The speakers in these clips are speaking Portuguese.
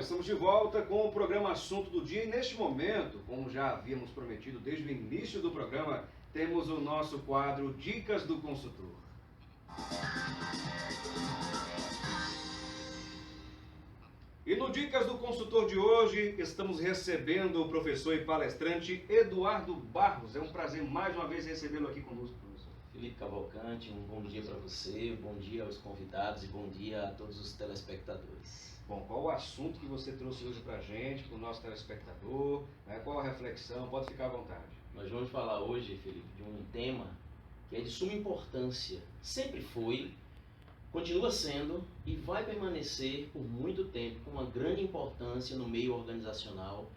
estamos de volta com o programa Assunto do Dia e neste momento, como já havíamos prometido desde o início do programa, temos o nosso quadro Dicas do Consultor. E no Dicas do Consultor de hoje, estamos recebendo o professor e palestrante Eduardo Barros. É um prazer mais uma vez recebê-lo aqui conosco, professor. Felipe Cavalcante, um bom dia para você, bom dia aos convidados e bom dia a todos os telespectadores. Bom, qual o assunto que você trouxe hoje para a gente, para o nosso telespectador? Qual a reflexão? Pode ficar à vontade. Nós vamos falar hoje, Felipe, de um tema que é de suma importância. Sempre foi, continua sendo e vai permanecer por muito tempo com uma grande importância no meio organizacional.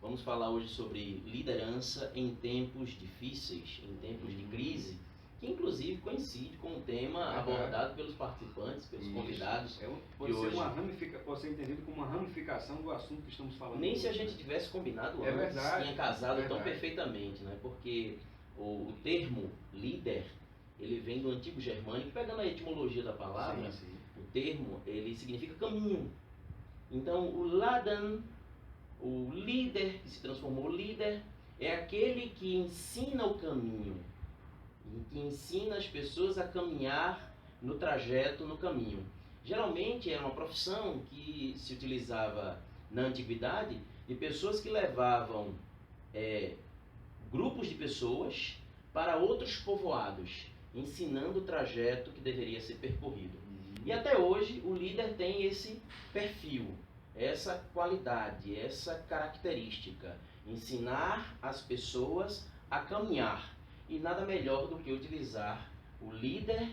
Vamos falar hoje sobre liderança em tempos difíceis, em tempos de crise, que inclusive coincide com o tema abordado pelos participantes, pelos convidados. Pode ser entendido como uma ramificação do assunto que estamos falando. Nem se a gente tivesse combinado antes, tinha casado tão perfeitamente, né? Porque o termo líder, ele vem do antigo germânico, pegando a etimologia da palavra, o termo, ele significa caminho. Então, o Laden, o líder que se transformou líder, é aquele que ensina o caminho, que ensina as pessoas a caminhar no trajeto, no caminho. Geralmente era uma profissão que se utilizava na antiguidade de pessoas que levavam grupos de pessoas para outros povoados, ensinando o trajeto que deveria ser percorrido. E até hoje o líder tem esse perfil, essa qualidade, essa característica, ensinar as pessoas a caminhar. E nada melhor do que utilizar o líder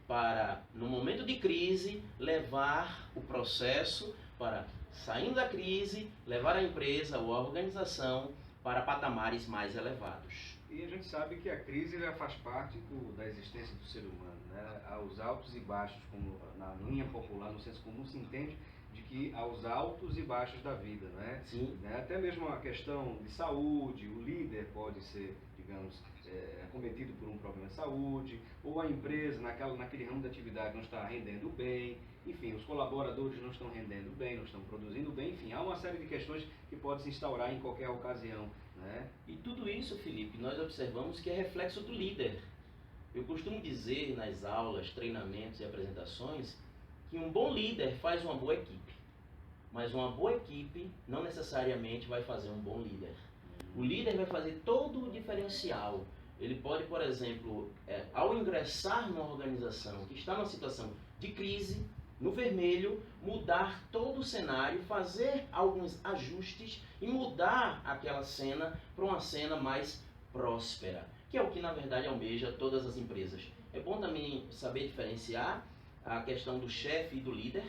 para, no momento de crise, levar o processo para, saindo da crise, levar a empresa ou a organização para patamares mais elevados. E a gente sabe que a crise já faz parte da existência do ser humano, né? Aos altos e baixos, como na linha popular, no senso comum, se entende de que aos altos e baixos da vida, né? Sim. Até mesmo a questão de saúde, o líder pode ser, digamos, acometido por um problema de saúde, ou a empresa naquele ramo de atividade não está rendendo bem, enfim, os colaboradores não estão rendendo bem, não estão produzindo bem, enfim, há uma série de questões que podem se instaurar em qualquer ocasião, né? E tudo isso, Felipe, nós observamos que é reflexo do líder. Eu costumo dizer nas aulas, treinamentos e apresentações que um bom líder faz uma boa equipe, mas uma boa equipe não necessariamente vai fazer um bom líder. O líder vai fazer todo o diferencial. Ele pode, por exemplo, ao ingressar numa organização que está numa situação de crise, no vermelho, mudar todo o cenário, fazer alguns ajustes e mudar aquela cena para uma cena mais próspera, que é o que na verdade almeja todas as empresas. É bom também saber diferenciar a questão do chefe e do líder.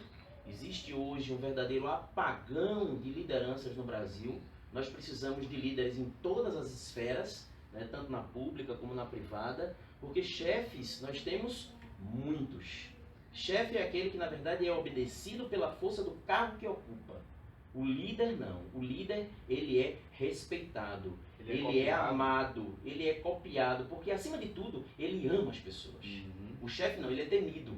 Existe hoje um verdadeiro apagão de lideranças no Brasil. Nós precisamos de líderes em todas as esferas, né, tanto na pública como na privada, porque chefes nós temos muitos. Chefe é aquele que na verdade é obedecido pela força do cargo que ocupa. O líder não. O líder, ele é respeitado, ele é amado, ele é copiado, porque acima de tudo ele ama as pessoas. O chefe não, ele é temido.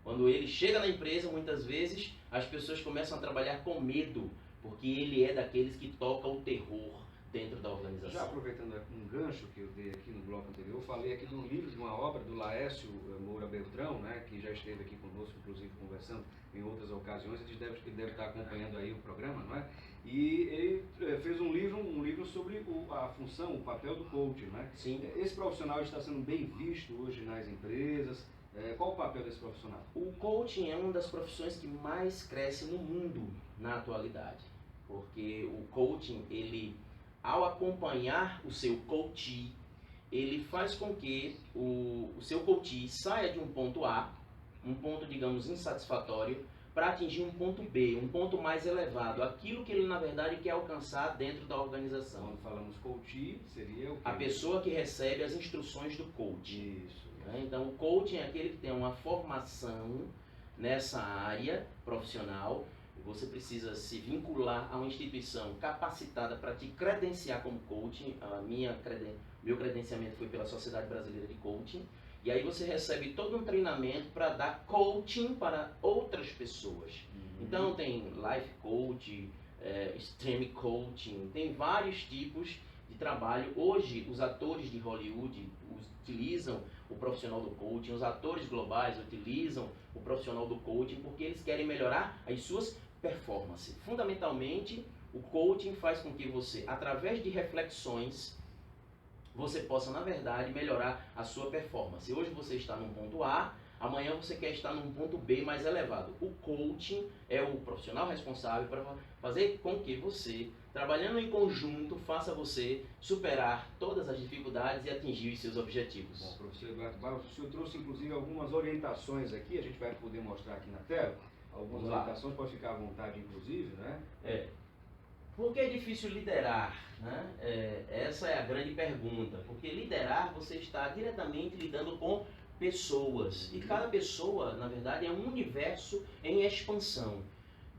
Quando ele chega na empresa, muitas vezes as pessoas começam a trabalhar com medo, porque ele é daqueles que toca o terror dentro da organização. Já aproveitando um gancho que eu dei aqui no bloco anterior, eu falei aqui de um livro, de uma obra do Laércio Moura Beltrão, né, que já esteve aqui conosco, inclusive conversando em outras ocasiões, ele deve estar acompanhando aí o programa, não é? E ele fez um livro sobre a função, o papel do coaching, né? Sim. Esse profissional está sendo bem visto hoje nas empresas. Qual o papel desse profissional? O coaching é uma das profissões que mais cresce no mundo na atualidade, porque o coaching, ele, ao acompanhar o seu coachee, ele faz com que o seu coachee saia de um ponto A, um ponto, digamos, insatisfatório, para atingir um ponto B, um ponto mais elevado, aquilo que ele, na verdade, quer alcançar dentro da organização. Quando falamos coachee, seria o quê? A pessoa que recebe as instruções do coach. Isso. Então, o coaching é aquele que tem uma formação nessa área profissional. Você precisa se vincular a uma instituição capacitada para te credenciar como coaching. Meu credenciamento foi pela Sociedade Brasileira de Coaching. E aí você recebe todo um treinamento para dar coaching para outras pessoas. Então tem life coach, extreme coaching, tem vários tipos de trabalho. Hoje os atores de Hollywood utilizam o profissional do coaching, os atores globais utilizam o profissional do coaching porque eles querem melhorar as suas performances. Fundamentalmente, o coaching faz com que você, através de reflexões, você possa, na verdade, melhorar a sua performance. Hoje você está num ponto A, amanhã você quer estar num ponto B mais elevado. O coaching é o profissional responsável para fazer com que você, trabalhando em conjunto, faça você superar todas as dificuldades e atingir os seus objetivos. Bom, professor Eduardo Barros, o senhor trouxe inclusive algumas orientações aqui, a gente vai poder mostrar aqui na tela. Algumas orientações, pode ficar à vontade inclusive, né? Por que é difícil liderar? Né? Essa é a grande pergunta. Porque liderar, você está diretamente lidando com pessoas. E cada pessoa, na verdade, é um universo em expansão.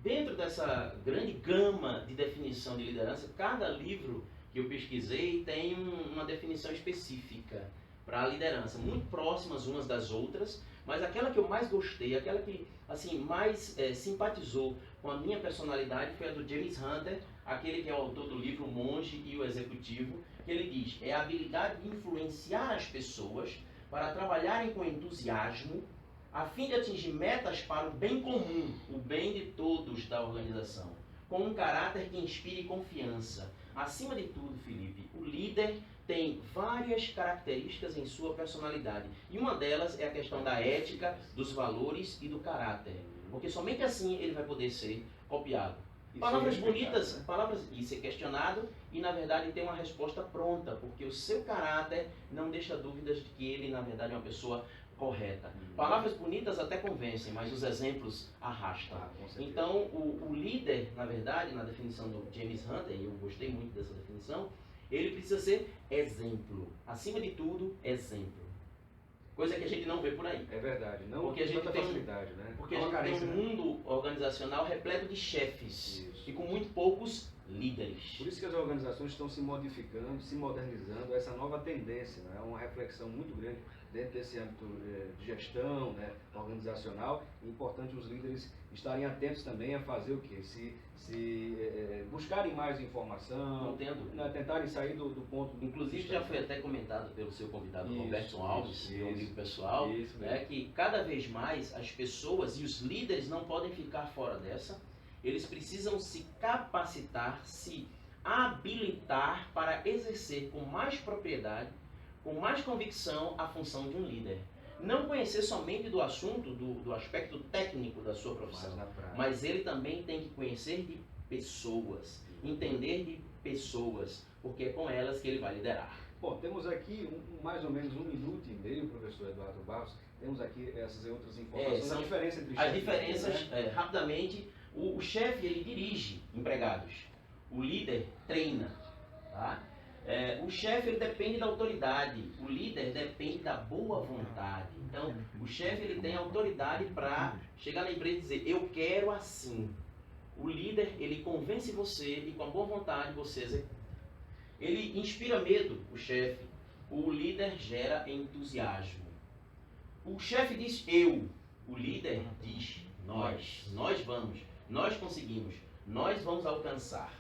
Dentro dessa grande gama de definição de liderança, cada livro que eu pesquisei tem uma definição específica para a liderança, muito próximas umas das outras, mas aquela que eu mais gostei, aquela que assim mais simpatizou com a minha personalidade foi a do James Hunter, aquele que é o autor do livro O Monge e o Executivo, que ele diz, é a habilidade de influenciar as pessoas para trabalharem com entusiasmo, a fim de atingir metas para o bem comum, o bem de todos da organização, com um caráter que inspire confiança. Acima de tudo, Felipe, o líder tem várias características em sua personalidade. E uma delas é a questão da ética, dos valores e do caráter. Porque somente assim ele vai poder ser copiado. Palavras bonitas, e ser questionado e na verdade ter uma resposta pronta, porque o seu caráter não deixa dúvidas de que ele na verdade é uma pessoa correta. Palavras bonitas até convencem, mas os exemplos arrastam. Então o líder, na verdade, na definição do James Hunter, e eu gostei muito dessa definição, ele precisa ser exemplo. Acima de tudo, exemplo. Coisa que a gente não vê por aí. É verdade, não porque a gente tem facilidade, né? Porque a gente tem um mundo organizacional repleto de chefes e com muito poucos líderes. Por isso que as organizações estão se modificando, se modernizando, essa nova tendência, né? É uma reflexão muito grande dentro desse âmbito de gestão, né, organizacional. É importante os líderes estarem atentos também a fazer o quê? Buscarem mais informação, né, tentarem sair do ponto... Inclusive já foi até comentado pelo seu convidado Roberto Alves, meu amigo pessoal, né, que cada vez mais as pessoas e os líderes não podem ficar fora dessa. Eles precisam se capacitar, se habilitar para exercer com mais propriedade, com mais convicção a função de um líder. Não conhecer somente do assunto, do aspecto técnico da sua profissão, mas ele também tem que conhecer de pessoas, entender de pessoas, porque é com elas que ele vai liderar. Bom, temos aqui mais ou menos 1 minuto e meio, professor Eduardo Barros. Temos aqui essas outras informações. São a diferença entre as diferenças, né? Rapidamente, o chefe ele dirige empregados, o líder treina, tá? O chefe ele depende da autoridade, o líder depende da boa vontade. Então, o chefe ele tem autoridade para chegar na empresa e dizer, eu quero assim. O líder ele convence você e com a boa vontade você executa. Ele inspira medo, o chefe. O líder gera entusiasmo. O chefe diz eu, o líder diz nós vamos, nós conseguimos, nós vamos alcançar.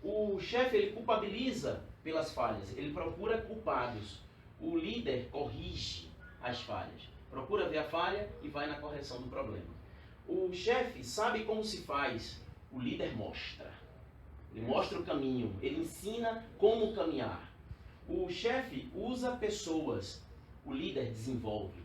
O chefe ele culpabiliza pelas falhas, ele procura culpados. O líder corrige as falhas, procura ver a falha e vai na correção do problema. O chefe sabe como se faz, o líder mostra. Ele mostra o caminho, ele ensina como caminhar. O chefe usa pessoas, o líder desenvolve.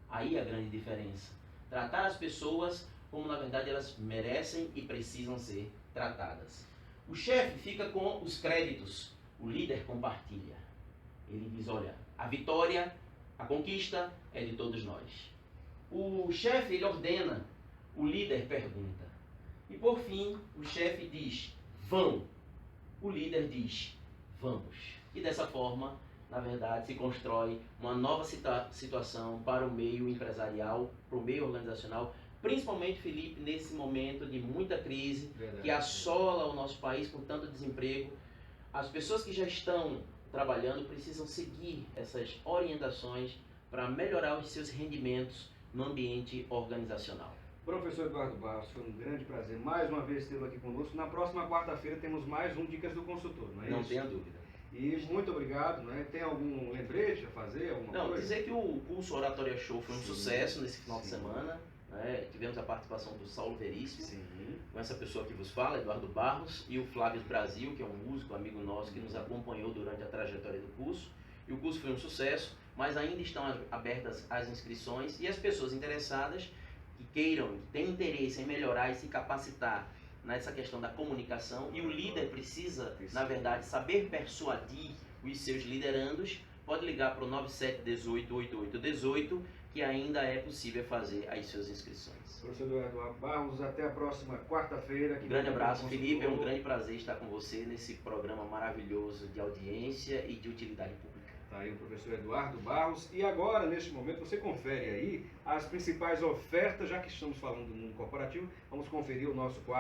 Aí a grande diferença. Tratar as pessoas como na verdade elas merecem e precisam ser tratadas. O chefe fica com os créditos, o líder compartilha. Ele diz, olha, a vitória, a conquista é de todos nós. O chefe ele ordena, o líder pergunta. E por fim, o chefe diz, vão. O líder diz, vamos. E dessa forma, na verdade, se constrói uma nova situação para o meio empresarial, para o meio organizacional, principalmente, Felipe, nesse momento de muita crise que assola o nosso país com tanto desemprego. As pessoas que já estão trabalhando precisam seguir essas orientações para melhorar os seus rendimentos no ambiente organizacional. Professor Eduardo Barros, foi um grande prazer. Mais uma vez esteve aqui conosco. Na próxima quarta-feira temos mais um Dicas do Consultor, não é isso? Não tenha dúvida. E muito obrigado, né? Tem algum lembrete a fazer, alguma coisa? Dizer que o curso Oratória Show foi um sucesso nesse final de Sim. semana. Né? Tivemos a participação do Saulo Veríssimo, Sim. com essa pessoa que vos fala, Eduardo Barros, e o Flávio Brasil, que é um músico, amigo nosso, que nos acompanhou durante a trajetória do curso. E o curso foi um sucesso, mas ainda estão abertas as inscrições e as pessoas interessadas que queiram, que têm interesse em melhorar e se capacitar nessa questão da comunicação, e o líder precisa, na verdade, saber persuadir os seus liderandos, pode ligar para o 97188818, que ainda é possível fazer as suas inscrições. Professor Eduardo Barros, até a próxima quarta-feira. Um grande abraço, Felipe, é um grande prazer estar com você nesse programa maravilhoso de audiência e de utilidade pública. Tá aí o professor Eduardo Barros. E agora, neste momento, você confere aí as principais ofertas, já que estamos falando do mundo corporativo, vamos conferir o nosso quadro.